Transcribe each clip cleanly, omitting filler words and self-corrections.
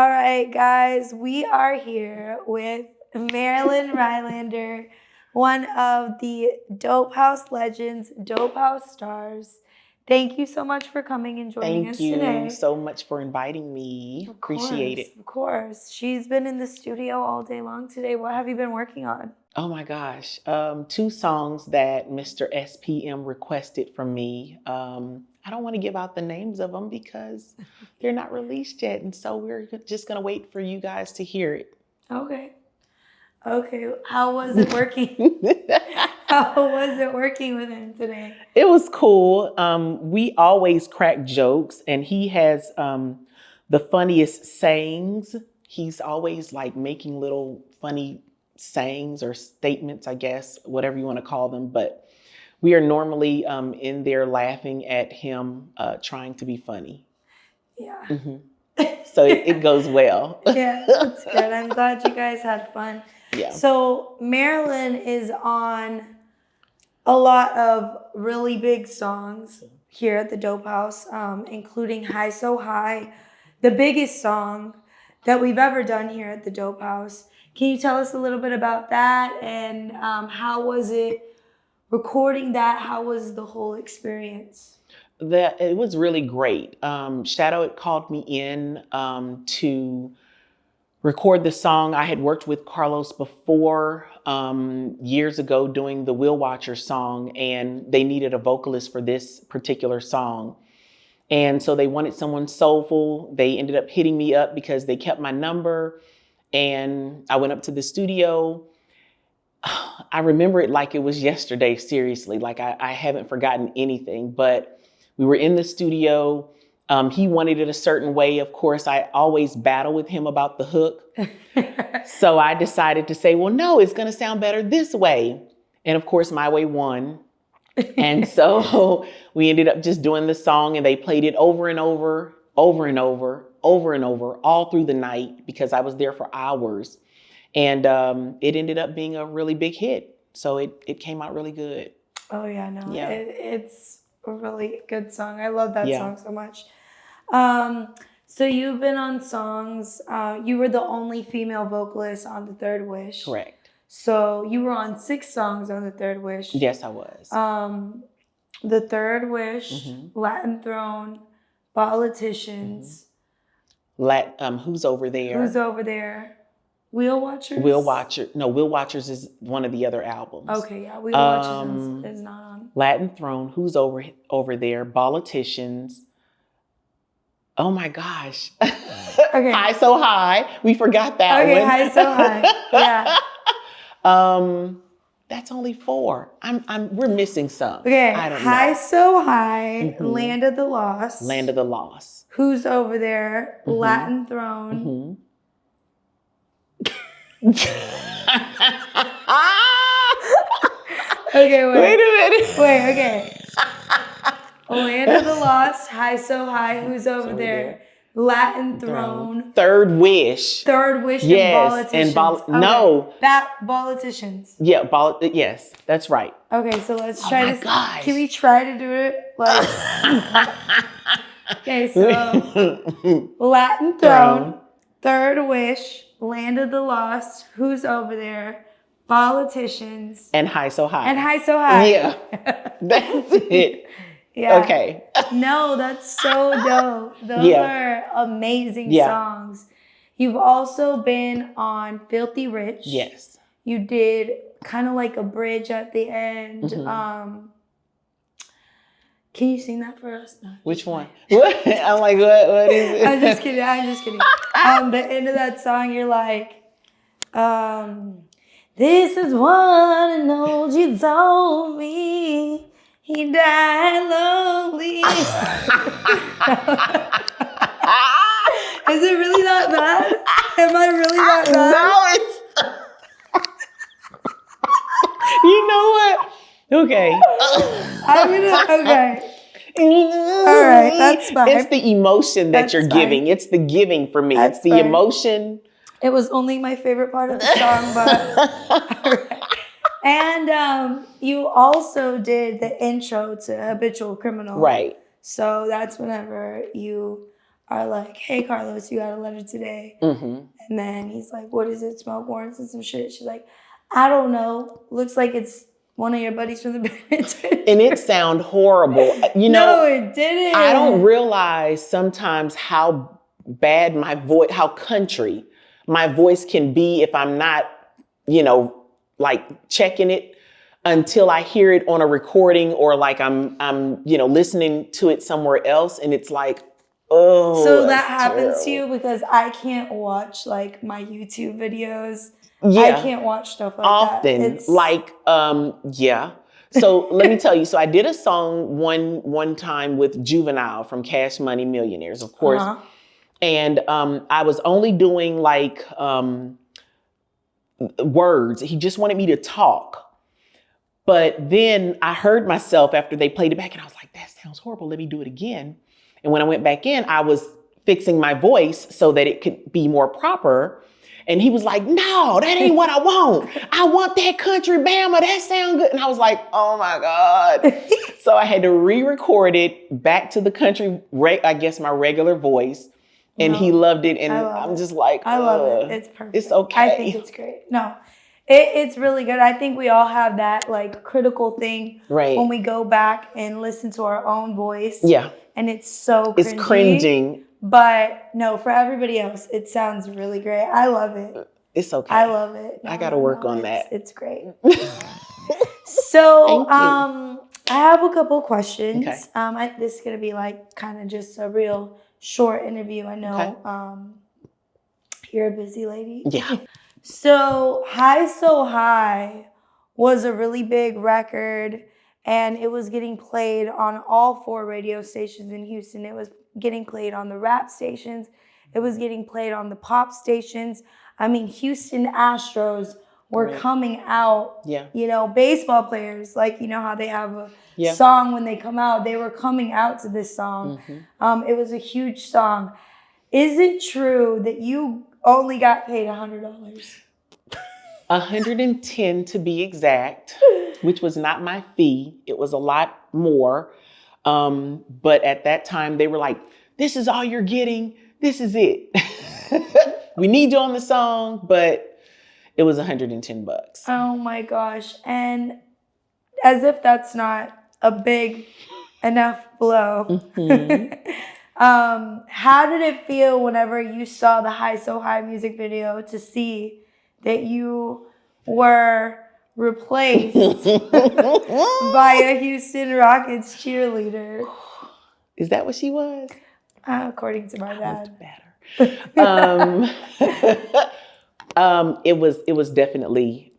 All right, guys, we are here with Marilyn Rylander, one of the Dope House legends, Dope House stars. Thank you so much for coming and joining us today. Thank you so much for inviting me. Appreciate it. Of course. She's been in the studio all day long today. What have you been working on? Oh my gosh. 2 songs that Mr. SPM requested from me. I don't want to give out the names of them because they're not released yet. And so we're just going to wait for you guys to hear it. Okay. How was it working? How was it working with him today? It was cool. We always crack jokes, and he has the funniest sayings. He's always like making little funny sayings or statements, I guess, whatever you want to call them. But we are normally in there laughing at him trying to be funny. Yeah. Mm-hmm. So it goes well. Yeah, that's good. I'm glad you guys had fun. Yeah. So Marilyn is on a lot of really big songs here at the Dope House, including High So High, the biggest song that we've ever done here at the Dope House. Can you tell us a little bit about that and how was it recording that? How was the whole experience? It was really great. Shadow had called me in to record the song. I had worked with Carlos before years ago doing the Will Watcher song, and they needed a vocalist for this particular song. And so they wanted someone soulful. They ended up hitting me up because they kept my number, and I went up to the studio. I remember it like it was yesterday, seriously. Like I haven't forgotten anything, but we were in the studio. He wanted it a certain way. Of course, I always battle with him about the hook. So I decided to say, well, no, it's going to sound better this way. And of course, my way won. And so we ended up just doing the song, and they played it over and over, over and over, over and over, all through the night because I was there for hours. And it ended up being a really big hit. So it came out really good. Oh, yeah, no. Yeah. It's a really good song. I love that Yeah. song so much. So you've been on songs. You were the only female vocalist on The Third Wish. Correct. So you were on 6 songs on The Third Wish. Yes, I was. The Third Wish, Mm-hmm. Latin Throne, Politicians. Mm-hmm. Who's Over There? Who's Over There? Wheel Watchers? Wheel Watchers is one of the other albums. Okay, yeah. Wheel Watchers is not on. Latin Throne, Who's Over There? Politicians. Oh my gosh. Okay. High So High. We forgot that one. Okay, High So High. Yeah. That's only 4. We're missing some. Okay. I don't High know. So High, Mm-hmm. Land of the Lost. Land of the Lost. Who's Over There? Mm-hmm. Latin Throne. Mm-hmm. Okay, wait. Wait a minute. Wait, okay. Land of the Lost, High So High, Who's Over There? Latin Throne. Third Wish. Third Wish, Yes, and Politicians. and no. Politicians. Yeah, yes, that's right. Okay, so let's try my this. gosh. Can we try to do it? Like, okay, so Latin Throne, Third Wish, Land of the Lost, Who's Over There? Politicians. And High So High. And High So High. Yeah, that's it. Yeah. Okay. No, that's so dope. Those are amazing songs. You've also been on Filthy Rich. Yes. You did kind of like a bridge at the end. Mm-hmm. Can you sing that for us? No, Which one? What? I'm like, what is it? I'm just kidding. The end of that song, you're like, this is what an old you told me. He died lonely. Is it really that bad? Am I really that bad? No, it's. You know what? Okay. Okay. All right, that's fine. It's the emotion that you're giving. It's the giving for me. It's the emotion. It was only my favorite part of the song, but all right. And you also did the intro to Habitual Criminal. Right. So that's whenever you are like, hey, Carlos, you got a letter today. Mm-hmm. And then he's like, what is it? Smoke warrants and some shit. She's like, I don't know. Looks like it's one of your buddies from the penitentiary. And it sounded horrible. No, it didn't. I don't realize sometimes how bad my voice, how country my voice can be if I'm not, like checking it until I hear it on a recording or like I'm listening to it somewhere else. And it's like, oh, so that happens terrible. to you because I can't watch like my YouTube videos. Yeah. I can't watch stuff like often, that. Yeah. So let me tell you. So I did a song one time with Juvenile from Cash Money Millionaires, of course. Uh-huh. And I was only doing like words. He just wanted me to talk. But then I heard myself after they played it back and I was like, that sounds horrible. Let me do it again. And when I went back in, I was fixing my voice so that it could be more proper. And he was like, no, that ain't what I want. I want that country Bama. That sound good. And I was like, oh my God. So I had to re-record it back to the country, I guess my regular voice. And he loved it. And I'm just like, I love it. It's perfect. It's okay. I think it's great. No, it's really good. I think we all have that like critical thing when we go back and listen to our own voice. Yeah. And it's so cringy. It's cringing. But no, for everybody else, it sounds really great. I love it. It's okay. I love it. I got to work on that. It's great. So I have a couple questions. Okay. This is going to be like kind of just a real short interview. I know you're a busy lady. Yeah. So High So High was a really big record and it was getting played on all 4 radio stations in Houston. It was getting played on the rap stations. It was getting played on the pop stations. I mean, Houston Astros were coming out, baseball players, like, how they have a song when they come out. They were coming out to this song. Mm-hmm. It was a huge song. Is it true that you only got paid $100? 110 to be exact, which was not my fee. It was a lot more. But at that time they were like, this is all you're getting. This is it. We need you on the song, but it was $110. Oh my gosh. And as if that's not a big enough blow. Mm-hmm. How did it feel whenever you saw the High So High music video to see that you were replaced by a Houston Rockets cheerleader? Is that what she was? According to my dad. It was definitely,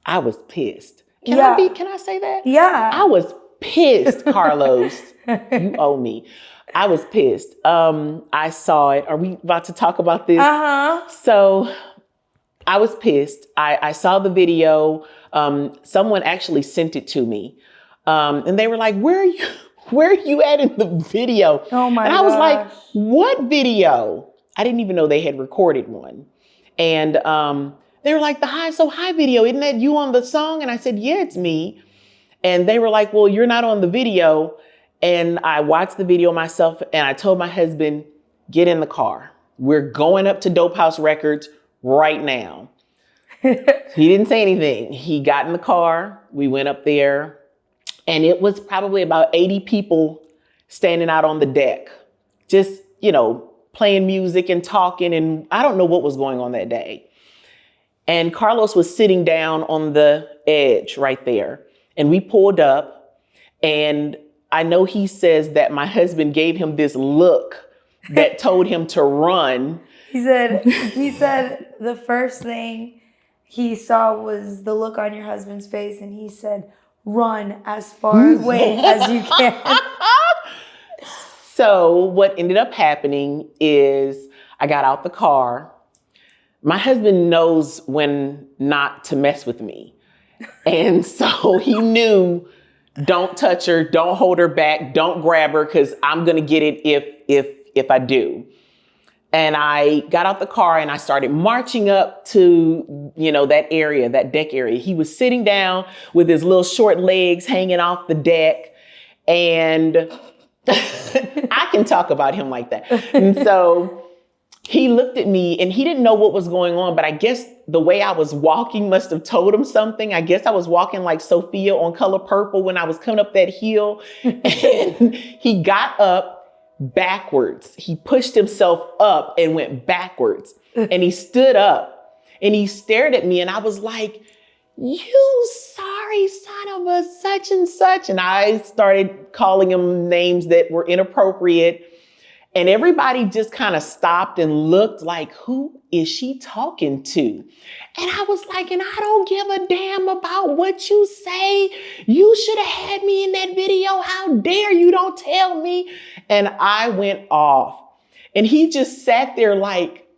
I was pissed. Can I say that? Yeah. I was pissed, Carlos. You owe me. I was pissed. I saw it. Are we about to talk about this? Uh-huh. So I was pissed. I saw the video. Someone actually sent it to me. And they were like, where are you at in the video? Oh my gosh. And I was like, what video? I didn't even know they had recorded one. And they were like, the High So High video, isn't that you on the song? And I said, yeah, it's me. And they were like, well, you're not on the video. And I watched the video myself and I told my husband, get in the car. We're going up to Dope House Records right now. He didn't say anything. He got in the car. We went up there and it was probably about 80 people standing out on the deck, just, playing music and talking. And I don't know what was going on that day. And Carlos was sitting down on the edge right there. And we pulled up and I know he says that my husband gave him this look that told him to run. He said the first thing he saw was the look on your husband's face. And he said, run as far away as you can. So what ended up happening is I got out the car. My husband knows when not to mess with me. And so he knew, don't touch her, don't hold her back, don't grab her, because I'm going to get it if I do. And I got out the car and I started marching up to, that area, that deck area. He was sitting down with his little short legs hanging off the deck. And I can talk about him like that. And so he looked at me and he didn't know what was going on, but I guess the way I was walking must have told him something. I guess I was walking like Sophia on Color Purple when I was coming up that hill. And he got up backwards. He pushed himself up and went backwards. And he stood up and he stared at me and I was like, "You sorry son of a such and such." And I started calling him names that were inappropriate. And everybody just kind of stopped and looked like, who is she talking to? And I was like, and I don't give a damn about what you say. You should have had me in that video. How dare you don't tell me? And I went off. And he just sat there like,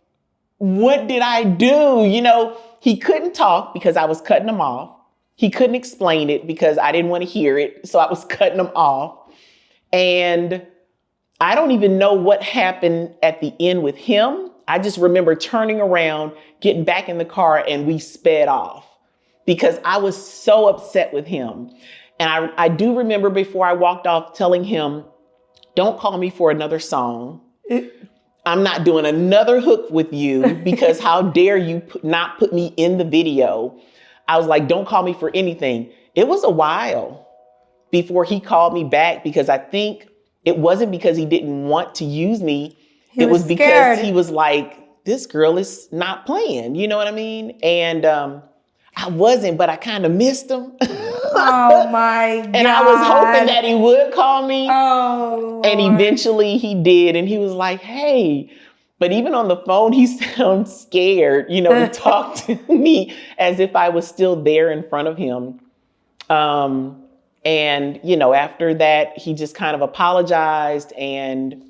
what did I do? You know, he couldn't talk because I was cutting him off. He couldn't explain it because I didn't want to hear it. So I was cutting him off. And I don't even know what happened at the end with him. I just remember turning around, getting back in the car, and we sped off because I was so upset with him. And I do remember before I walked off telling him, don't call me for another song. I'm not doing another hook with you because how dare you not put me in the video. I was like, don't call me for anything. It was a while before he called me back because I think it wasn't because he didn't want to use me. It was because he was like, this girl is not playing. You know what I mean? And I wasn't, but I kind of missed him. Oh my God. And I was hoping that he would call me. Oh. And eventually he did. And he was like, hey. But even on the phone, he sounds scared, you know, to talk to me as if I was still there in front of him. And, you know, after that, he just kind of apologized and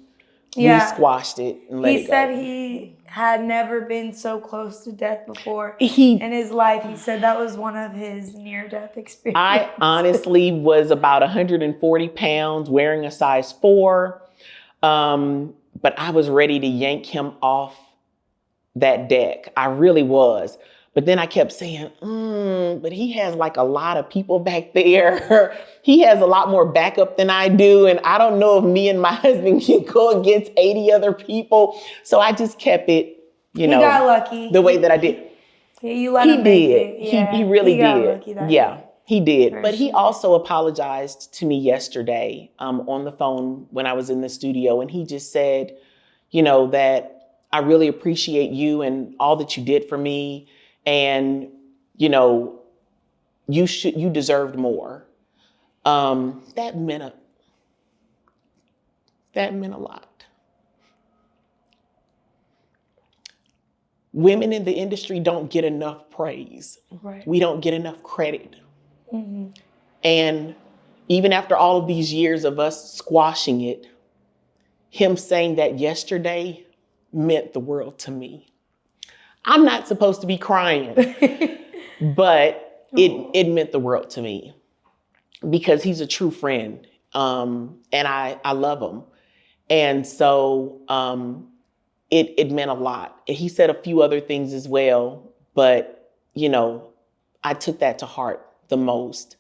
we squashed it and let it go. He said he had never been so close to death before in his life. He said that was one of his near-death experiences. I honestly was about 140 pounds, wearing a size 4. But I was ready to yank him off that deck. I really was. But then I kept saying, but he has like a lot of people back there. He has a lot more backup than I do. And I don't know if me and my husband can go against 80 other people. So I just kept it, you know, got lucky. The way that I did. Yeah, you let him make it. Yeah. He really did. Yeah, he did. But he sure. also apologized to me yesterday on the phone when I was in the studio. And he just said, you know, that I really appreciate you and all that you did for me. And, you know, you deserved more. That meant a lot. Women in the industry don't get enough praise. Right. We don't get enough credit. Mm-hmm. And even after all of these years of us squashing it, him saying that yesterday meant the world to me. I'm not supposed to be crying, but it meant the world to me because he's a true friend. And I love him. And so it meant a lot. He said a few other things as well, but, you know, I took that to heart the most.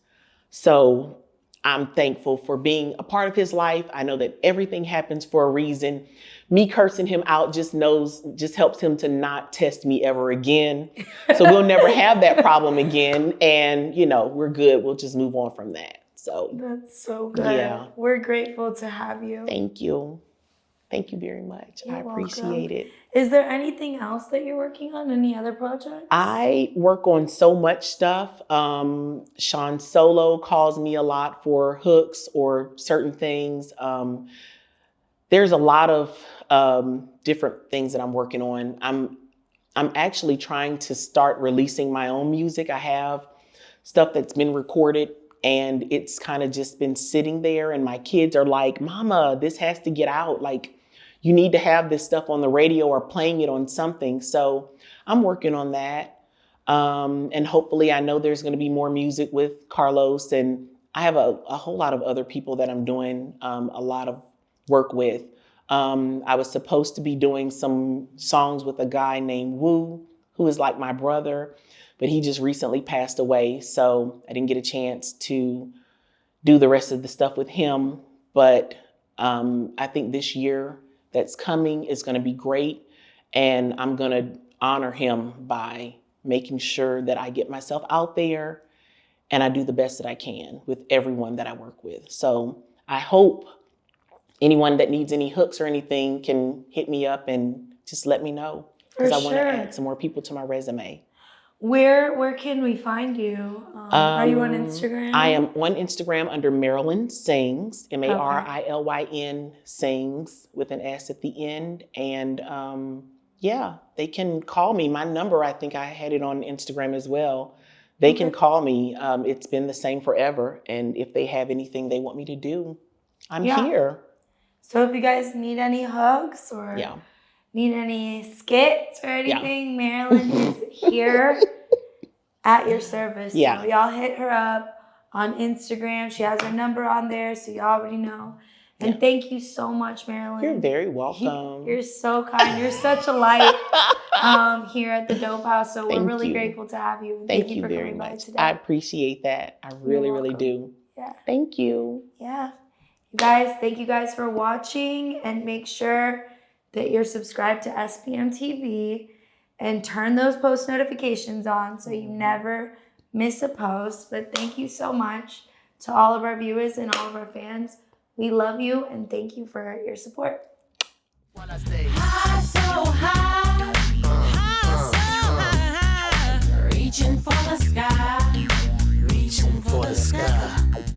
So I'm thankful for being a part of his life. I know that everything happens for a reason. Me cursing him out just helps him to not test me ever again. So we'll never have that problem again. And, you know, we're good. We'll just move on from that. So that's so good. Yeah. We're grateful to have you. Thank you. Thank you very much. I appreciate it. Is there anything else that you're working on? Any other projects? I work on so much stuff. Sean Solo calls me a lot for hooks or certain things. There's a lot of different things that I'm working on. I'm actually trying to start releasing my own music. I have stuff that's been recorded and it's kind of just been sitting there. And my kids are like, Mama, this has to get out. Like, you need to have this stuff on the radio or playing it on something. So I'm working on that. And hopefully I know there's going to be more music with Carlos. And I have a whole lot of other people that I'm doing a lot of work with. I was supposed to be doing some songs with a guy named Wu, who is like my brother, but he just recently passed away. So I didn't get a chance to do the rest of the stuff with him. But I think this year that's coming is going to be great. And I'm going to honor him by making sure that I get myself out there and I do the best that I can with everyone that I work with. So I hope anyone that needs any hooks or anything can hit me up and just let me know, because I want to add some more people to my resume. Where can we find you? Are you on Instagram? I am on Instagram under Marilyn Sings, Marilyn Sings with an S at the end. And yeah, they can call me. My number, I think I had it on Instagram as well. They can call me. It's been the same forever. And if they have anything they want me to do, I'm here. So if you guys need any hugs or need any skits or anything, Marilyn is here at your service. Yeah. So y'all hit her up on Instagram. She has her number on there, so y'all already know. And thank you so much, Marilyn. You're very welcome. You're so kind. You're such a light here at the Dope House. So we're really grateful to have you. Thank you for very coming by much. today. I appreciate that. I really, really do. Yeah. Thank you. Yeah. You guys, thank you guys for watching, and make sure that you're subscribed to SPM TV and turn those post notifications on so you never miss a post. But thank you so much to all of our viewers and all of our fans. We love you and thank you for your support.